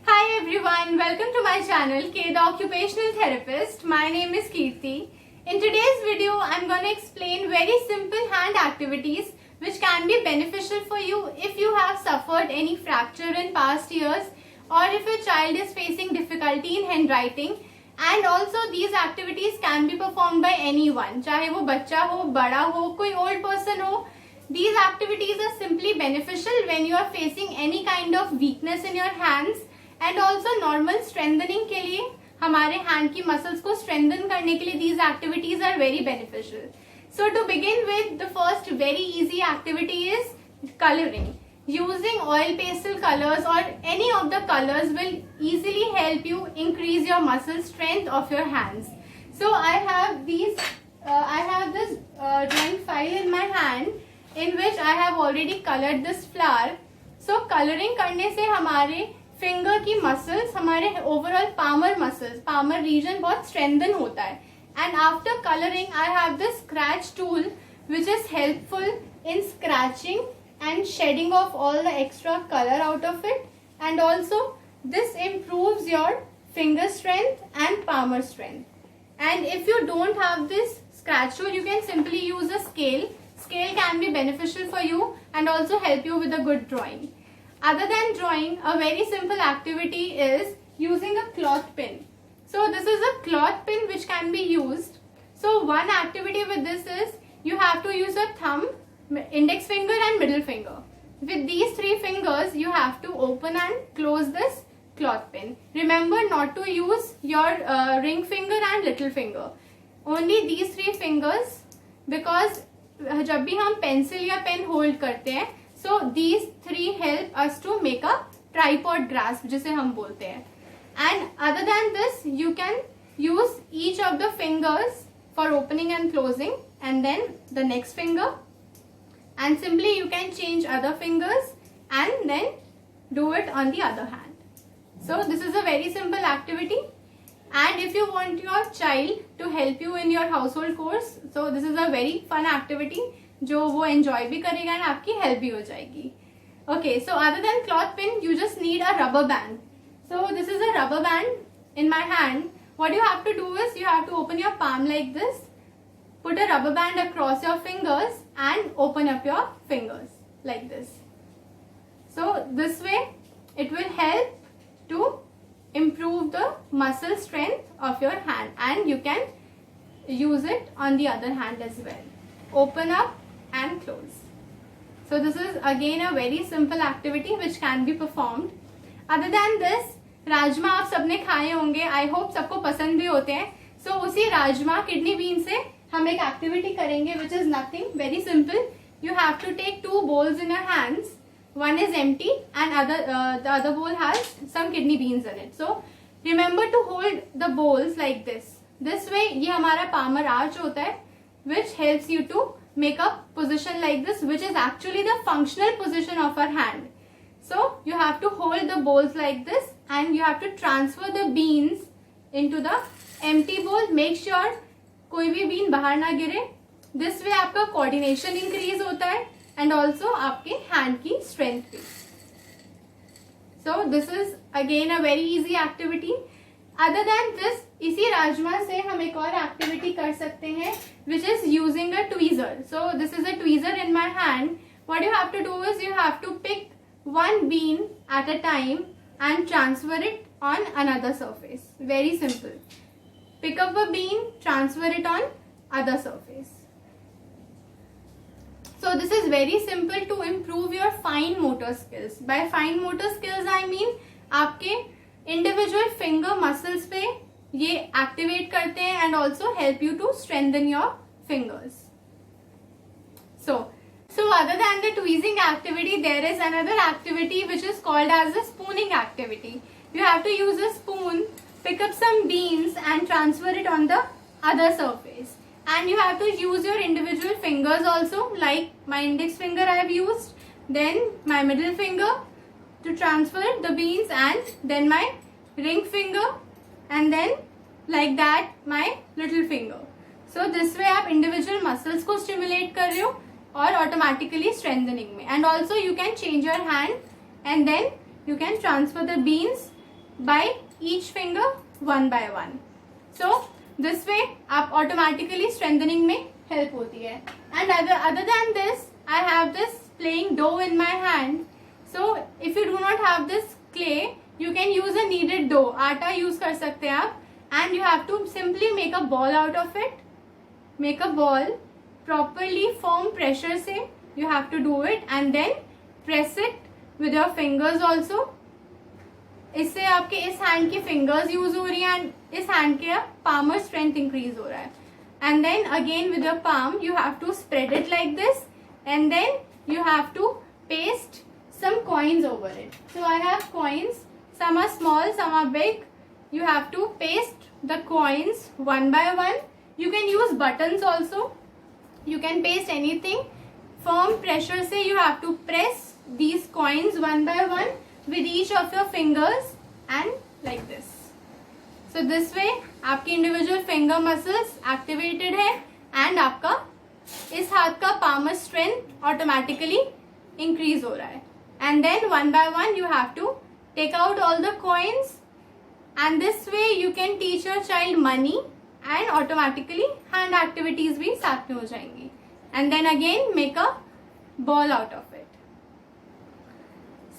Hi everyone, welcome to my channel K the Occupational Therapist. My name is Kirti. In today's video, I'm going to explain very simple hand activities which can be beneficial for you if you have suffered any fracture in past years or if your child is facing difficulty in handwriting. And also these activities can be performed by anyone, चाहे वो बच्चा हो, बड़ा हो, कोई old person हो. These activities are simply beneficial when you are facing any kind of weakness in your hands and also normal strengthening के लिए हमारे hand की muscles को strengthen करने के लिए these activities are very beneficial. So to begin with, the first very easy activity is coloring. Using oil pastel colors or any of the colors will easily help you increase your muscle strength of your hands. So I have this drawing file in my hand in which I have already colored this flower. So coloring करने से हमारे finger की muscles, हमारे overall palmar region बहुत strengthen होता है. And after coloring, I have this scratch tool which is helpful in scratching and shedding off all the extra color out of it. And also this improves your finger strength and palmar strength. And if you don't have this scratch tool, you can simply use a scale. Scale can be beneficial for you and also help you with a good drawing. Other than drawing, a very simple activity is using a cloth pin. So this is a cloth pin which can be used. So one activity with this is you have to use your thumb, index finger and middle finger. With these three fingers, you have to open and close this cloth pin. Remember not to use your ring finger and little finger. Only these three fingers, because जब भी हम pencil या pen hold करते हैं, so these three help us to make a tripod grasp जिसे हम बोलते हैं. And other than this, you can use each of the fingers for opening and closing, and then the next finger, and simply you can change other fingers and then do it on the other hand. So this is a very simple activity. And if you want your child to help you in your household chores, so this is a very fun activity जो वो enjoy भी करेगा and आपकी help भी हो जाएगी. Okay, so other than cloth pin, you just need a rubber band. So this is a rubber band in my hand. What you have to do is you have to open your palm like this, put a rubber band across your fingers and open up your fingers like this. So this way it will help to improve the muscle strength of your hand, and you can use it on the other hand as well. Open up and close. So this is again a very simple activity which can be performed. Other than this, rajma आप सबने खाए होंगे, I hope सबको पसंद भी होते हैं. सो उसी राजमा किडनी बीन से हम एक एक्टिविटी करेंगे which is nothing, very simple. You have to take two bowls in your hands. One is empty and the other bowl has some kidney beans in it. So remember to hold the bowls like this. This way ये हमारा palmar arch होता है which helps you to make a position like this, which is actually the functional position of our hand. So you have to hold the bowls like this and you have to transfer the beans into the empty bowl. Make sure कोई भी bean बाहर ना गिरे. This way आपका coordination increase होता है and also आपके hand की strength भी. So this is again a very easy activity. Other than this, इसी राजमा से हम एक और activity कर सकते हैं which is using a tweezer. So this is a tweezer in my hand. What you have to do is you have to pick one bean at a time and transfer it on another surface. Very simple. Pick up a bean, transfer it on other surface. So this is very simple to improve your fine motor skills. By fine motor skills I mean आपके individual finger muscles पे ये activate करते हैं and also help you to strengthen your fingers. So other than the tweezing activity, there is another activity which is called as the spooning activity. You have to use a spoon, pick up some beans and transfer it on the other surface. And you have to use your individual fingers also, like my index finger I have used, then my middle finger to transfer the beans, and then my ring finger, and then like that my little finger. So this way आप individual muscles को stimulate कर रहे हो और automatically strengthening में. And also you can change your hand and then you can transfer the beans by each finger one by one. So this way आप automatically strengthening में help होती है. And other than this, I have this playing dough in my hand. So if you do not have this clay, you can use a kneaded dough. आटा use कर सकते हैं आप. And you have to simply make a ball out of it. Make a ball properly firm pressure से you have to do it and then press it with your fingers also. इससे आपके इस hand की fingers use हो रही हैं and इस hand के पामर स्ट्रेंथ इंक्रीज हो रहा है. And then again with your palm you have to spread it like this and then you have to paste some coins over it. So I have coins, some are small, some are big. You have to paste the coins one by one. You can use buttons also. You can paste anything. Firm pressure से you have to press these coins one by one with each of your fingers and like this. So this way आपकी individual finger muscles activated है and आपका इस हाथ का palmar strength automatically increase हो रहा है. And then one by one you have to take out all the coins and this way you can teach your child money and automatically hand activities भी साथ में हो जाएंगी. And then again make a ball out of it.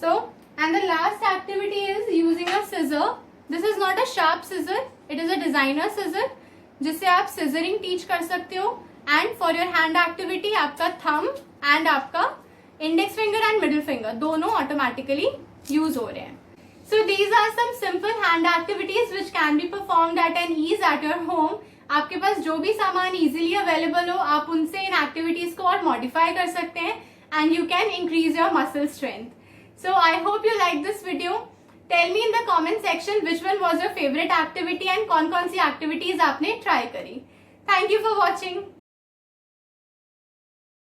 So and the last activity is using a scissor. This is not a sharp scissor, it is a designer scissor जिससे आप scissoring teach कर सकते हो. And for your hand activity आपका thumb and आपका index finger and middle finger दोनों automatically use हो रहे हैं. So these are some simple hand activities which can be performed at an ease at your home. आपके पास जो भी सामान इजीली अवेलेबल हो आप उनसे इन एक्टिविटीज को और मॉडिफाई कर सकते हैं and you can increase your muscle strength. So I hope you like this video. Tell me in the comment section which one was your favourite activity and कौन कौन सी एक्टिविटीज आपने ट्राई करी. Thank you for watching.